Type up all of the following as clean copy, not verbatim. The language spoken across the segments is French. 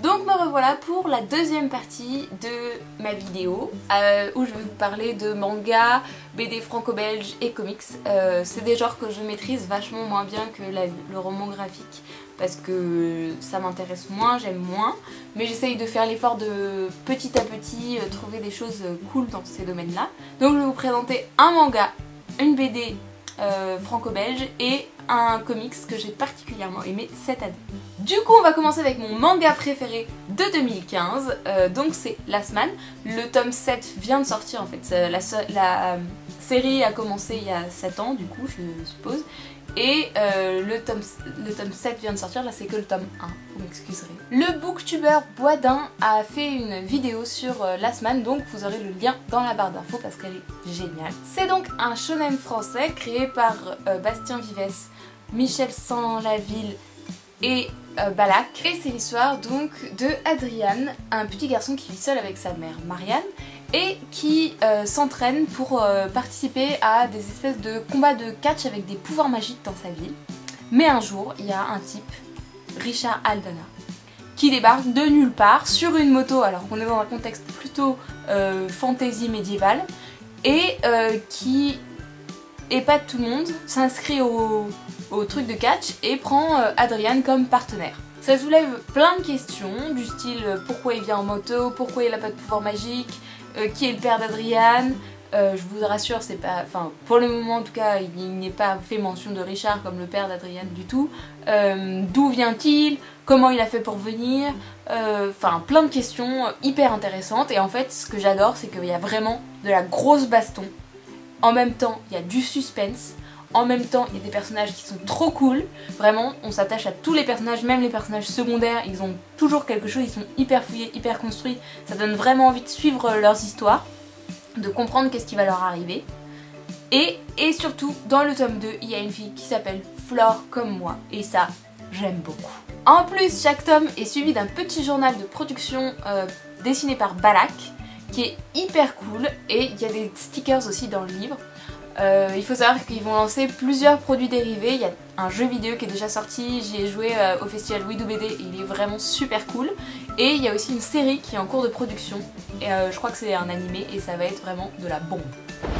Donc me revoilà pour la deuxième partie de ma vidéo où je vais vous parler de manga, BD franco-belge et comics. C'est des genres que je maîtrise vachement moins bien que le roman graphique parce que ça m'intéresse moins, j'aime moins, mais j'essaye de faire l'effort de petit à petit trouver des choses cool dans ces domaines-là. Donc je vais vous présenter un manga, une BD franco-belge et un comics que j'ai particulièrement aimé cette année. Du coup on va commencer avec mon manga préféré de 2015, donc c'est Last Man. Le tome 7 vient de sortir en fait, la série a commencé il y a 7 ans du coup je suppose, et le tome 7 vient de sortir, là c'est que le tome 1, vous m'excuserez. Le booktuber Boisdin a fait une vidéo sur Last Man, donc vous aurez le lien dans la barre d'infos parce qu'elle est géniale. C'est donc un shonen français créé par Bastien Vives, Michel Sanlaville et Balak. Et c'est l'histoire donc de Adrian, un petit garçon qui vit seul avec sa mère Marianne et qui s'entraîne pour participer à des espèces de combats de catch avec des pouvoirs magiques dans sa ville. Mais un jour, il y a un type, Richard Aldana, qui débarque de nulle part sur une moto, alors qu'on est dans un contexte plutôt fantasy médiéval, et qui épate tout le monde, s'inscrit au truc de catch et prend Adrian comme partenaire. Ça soulève plein de questions du style pourquoi il vient en moto, pourquoi il n'a pas de pouvoir magique, qui est le père d'Adrian. Je vous rassure, c'est pas, enfin pour le moment en tout cas, il n'est pas fait mention de Richard comme le père d'Adrian du tout. D'où vient-il? Comment il a fait pour venir? Enfin plein de questions hyper intéressantes, et en fait ce que j'adore c'est qu'il y a vraiment de la grosse baston. En même temps il y a du suspense. En même temps, il y a des personnages qui sont trop cool. Vraiment, on s'attache à tous les personnages, même les personnages secondaires, ils ont toujours quelque chose, ils sont hyper fouillés, hyper construits. Ça donne vraiment envie de suivre leurs histoires, de comprendre qu'est-ce qui va leur arriver. Et surtout, dans le tome 2, il y a une fille qui s'appelle Flore comme moi. Et ça, j'aime beaucoup. En plus, chaque tome est suivi d'un petit journal de production dessiné par Balak, qui est hyper cool. Et il y a des stickers aussi dans le livre. Il faut savoir qu'ils vont lancer plusieurs produits dérivés. Il y a un jeu vidéo qui est déjà sorti, j'y ai joué au festival We Do BD et il est vraiment super cool. Et il y a aussi une série qui est en cours de production, et je crois que c'est un animé et ça va être vraiment de la bombe.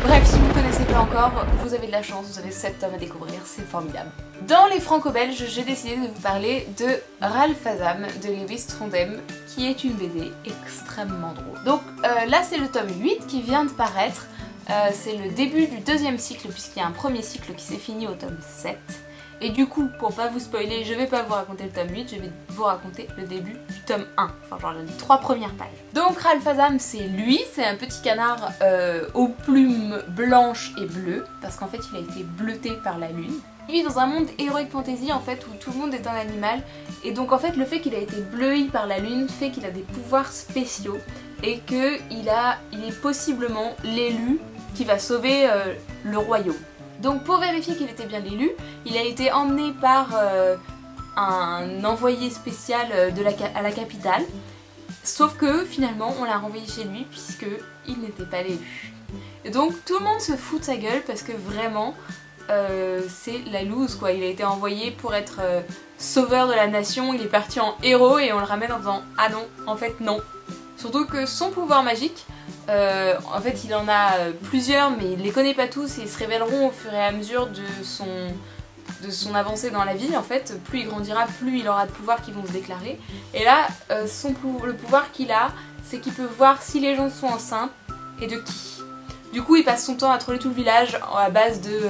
Bref, si vous ne connaissez pas encore, vous avez de la chance, vous avez 7 tomes à découvrir, c'est formidable. Dans les franco-belges, j'ai décidé de vous parler de Ralph Azam de Lewis Trondheim, qui est une BD extrêmement drôle. Donc là c'est le tome 8 qui vient de paraître. C'est le début du deuxième cycle puisqu'il y a un premier cycle qui s'est fini au tome 7. Et du coup, pour pas vous spoiler, je vais pas vous raconter le tome 8, je vais vous raconter le début du tome 1. Enfin genre les 3 premières pages. Donc Ralph Azam c'est lui, c'est un petit canard aux plumes blanches et bleues, parce qu'en fait il a été bleuté par la lune. Il vit dans un monde heroic fantasy en fait où tout le monde est un animal, et donc en fait le fait qu'il a été bleui par la lune fait qu'il a des pouvoirs spéciaux et qu'il est possiblement l'élu qui va sauver le royaume. Donc pour vérifier qu'il était bien l'élu, il a été emmené par un envoyé spécial à la capitale, sauf que finalement on l'a renvoyé chez lui puisqu'il n'était pas l'élu. Et donc tout le monde se fout de sa gueule parce que vraiment c'est la loose quoi. Il a été envoyé pour être sauveur de la nation, il est parti en héros et on le ramène en disant ah non, en fait non. Surtout que son pouvoir magique, en fait il en a plusieurs mais il les connaît pas tous et ils se révéleront au fur et à mesure de son avancée dans la vie en fait. Plus il grandira, plus il aura de pouvoirs qui vont se déclarer. Et là, le pouvoir qu'il a, c'est qu'il peut voir si les gens sont enceintes et de qui. Du coup il passe son temps à troller tout le village à base de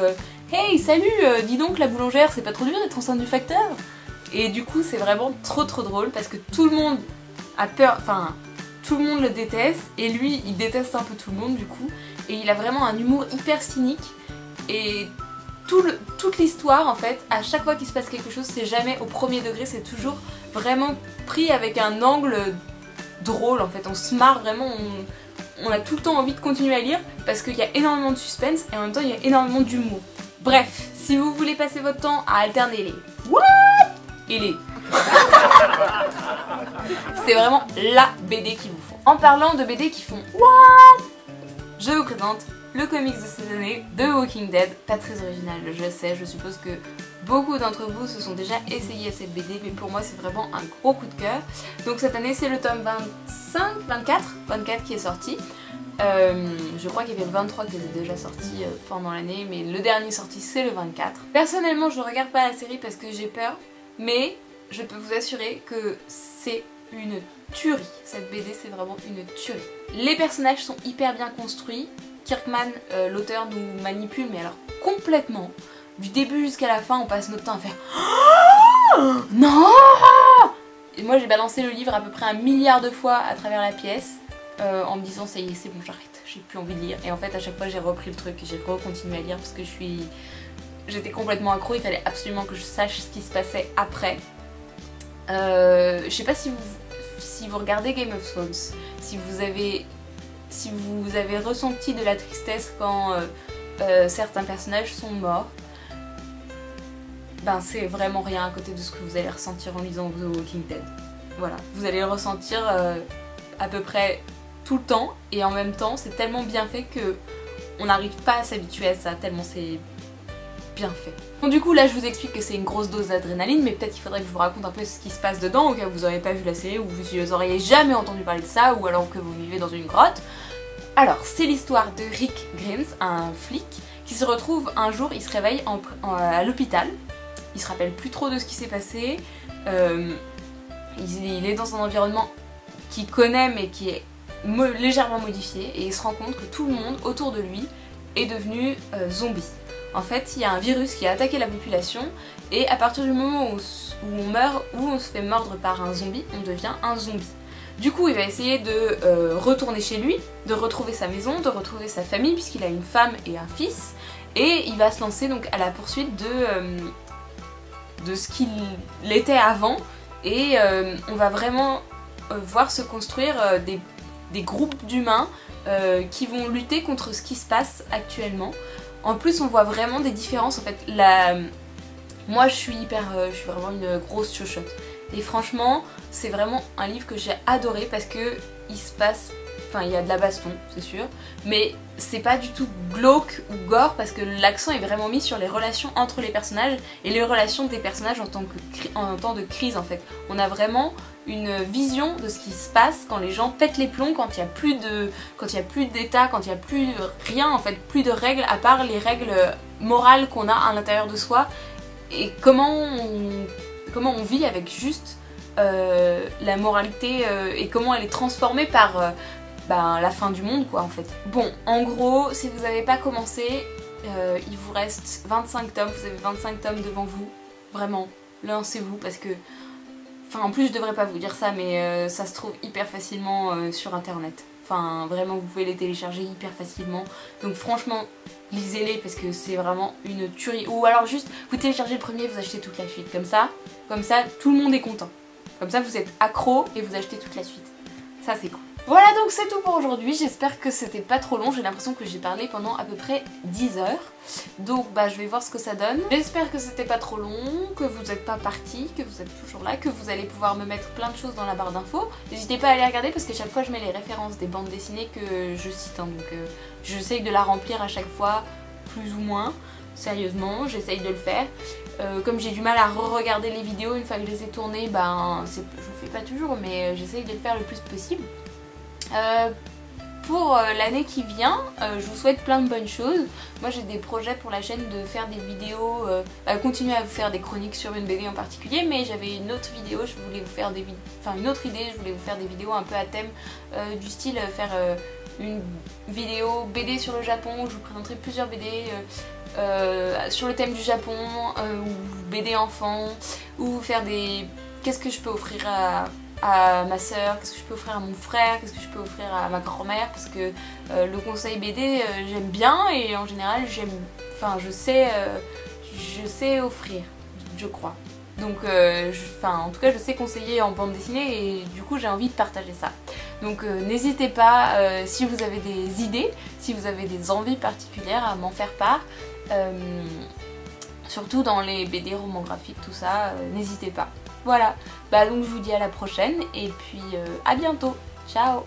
hey salut, dis donc la boulangère, c'est pas trop dur d'être enceinte du facteur? Et du coup c'est vraiment trop drôle parce que tout le monde a peur, enfin tout le monde le déteste et lui il déteste un peu tout le monde du coup, et il a vraiment un humour hyper cynique, et toute l'histoire en fait, à chaque fois qu'il se passe quelque chose c'est jamais au premier degré, c'est toujours vraiment pris avec un angle drôle en fait, on se marre vraiment, on a tout le temps envie de continuer à lire parce qu'il y a énormément de suspense et en même temps il y a énormément d'humour. Bref, si vous voulez passer votre temps à alterner les what et les c'est vraiment la BD qu'il vous faut. En parlant de BD qui font what, je vous présente le comics de cette année, The Walking Dead. Pas très original, je sais, je suppose que beaucoup d'entre vous se sont déjà essayés à cette BD, mais pour moi c'est vraiment un gros coup de cœur. Donc cette année c'est le tome 24 qui est sorti. Je crois qu'il y avait le 23 qui était déjà sorti pendant l'année, mais le dernier sorti c'est le 24. Personnellement je ne regarde pas la série parce que j'ai peur, mais je peux vous assurer que c'est une tuerie. Cette BD c'est vraiment une tuerie. Les personnages sont hyper bien construits. Kirkman, l'auteur, nous manipule, mais alors complètement. Du début jusqu'à la fin, on passe notre temps à faire oh non. Et moi j'ai balancé le livre à peu près 1 milliard de fois à travers la pièce en me disant ça y est, c'est bon, j'arrête, j'ai plus envie de lire. Et en fait à chaque fois j'ai repris le truc et j'ai continué à lire parce que j'étais complètement accro, il fallait absolument que je sache ce qui se passait après. Je sais pas si vous regardez Game of Thrones, si vous avez ressenti de la tristesse quand certains personnages sont morts, ben c'est vraiment rien à côté de ce que vous allez ressentir en lisant The Walking Dead. Voilà, vous allez le ressentir à peu près tout le temps, et en même temps c'est tellement bien fait que on n'arrive pas à s'habituer à ça, tellement c'est bien fait. Bon, du coup là je vous explique que c'est une grosse dose d'adrénaline, mais peut-être qu'il faudrait que je vous raconte un peu ce qui se passe dedans au cas où vous n'auriez pas vu la série ou vous auriez jamais entendu parler de ça, ou alors que vous vivez dans une grotte. Alors c'est l'histoire de Rick Grimes, un flic qui se retrouve un jour, il se réveille à l'hôpital, il se rappelle plus trop de ce qui s'est passé, il est dans un environnement qu'il connaît mais qui est légèrement modifié, et il se rend compte que tout le monde autour de lui est devenu zombie. En fait, il y a un virus qui a attaqué la population, et à partir du moment où on meurt ou on se fait mordre par un zombie, on devient un zombie. Du coup, il va essayer de retourner chez lui, de retrouver sa maison, de retrouver sa famille, puisqu'il a une femme et un fils, et il va se lancer donc à la poursuite de ce qu'il était avant, et on va vraiment voir se construire des groupes d'humains qui vont lutter contre ce qui se passe actuellement. En plus on voit vraiment des différences en fait. Moi je suis vraiment une grosse chochotte. Et franchement c'est vraiment un livre que j'ai adoré parce que il se passe... Enfin il y a de la baston c'est sûr, mais c'est pas du tout glauque ou gore parce que l'accent est vraiment mis sur les relations entre les personnages et les relations des personnages en temps de crise en fait. On a vraiment une vision de ce qui se passe quand les gens pètent les plombs, quand il n'y a plus d'état, quand il n'y a plus rien en fait, plus de règles à part les règles morales qu'on a à l'intérieur de soi, et comment on vit avec juste la moralité et comment elle est transformée par la fin du monde quoi en fait. Bon, en gros, si vous n'avez pas commencé, il vous reste 25 tomes, vous avez 25 tomes devant vous, vraiment, lancez-vous parce que... Enfin en plus je devrais pas vous dire ça, mais ça se trouve hyper facilement sur internet. Enfin vraiment vous pouvez les télécharger hyper facilement. Donc franchement lisez-les parce que c'est vraiment une tuerie. Ou alors juste vous téléchargez le premier, vous achetez toute la suite. Comme ça tout le monde est content. Comme ça vous êtes accro et vous achetez toute la suite. Ça c'est cool. Voilà donc c'est tout pour aujourd'hui, j'espère que c'était pas trop long, j'ai l'impression que j'ai parlé pendant à peu près 10 heures. Donc je vais voir ce que ça donne. J'espère que c'était pas trop long, que vous n'êtes pas partis, que vous êtes toujours là, que vous allez pouvoir me mettre plein de choses dans la barre d'infos. N'hésitez pas à aller regarder parce que chaque fois je mets les références des bandes dessinées que je cite, hein, donc j'essaye de la remplir à chaque fois, plus ou moins. Sérieusement, j'essaye de le faire. Comme j'ai du mal à re-regarder les vidéos une fois que je les ai tournées, je le fais pas toujours, mais j'essaye de le faire le plus possible. Pour l'année qui vient, je vous souhaite plein de bonnes choses. Moi j'ai des projets pour la chaîne de faire des vidéos, continuer à vous faire des chroniques sur une BD en particulier, mais j'avais une autre vidéo, je voulais vous faire une autre idée, je voulais vous faire des vidéos un peu à thème, du style faire une vidéo BD sur le Japon où je vous présenterai plusieurs BD sur le thème du Japon, ou BD enfant, ou faire des... Qu'est-ce que je peux offrir à ma soeur, qu'est-ce que je peux offrir à mon frère, qu'est-ce que je peux offrir à ma grand-mère, parce que le conseil BD j'aime bien et en général je sais offrir, je crois. Donc en tout cas je sais conseiller en bande dessinée et du coup j'ai envie de partager ça. Donc n'hésitez pas, si vous avez des idées, si vous avez des envies particulières à m'en faire part. Surtout dans les BD, romans graphiques, tout ça, n'hésitez pas. Voilà, donc je vous dis à la prochaine et puis à bientôt. Ciao!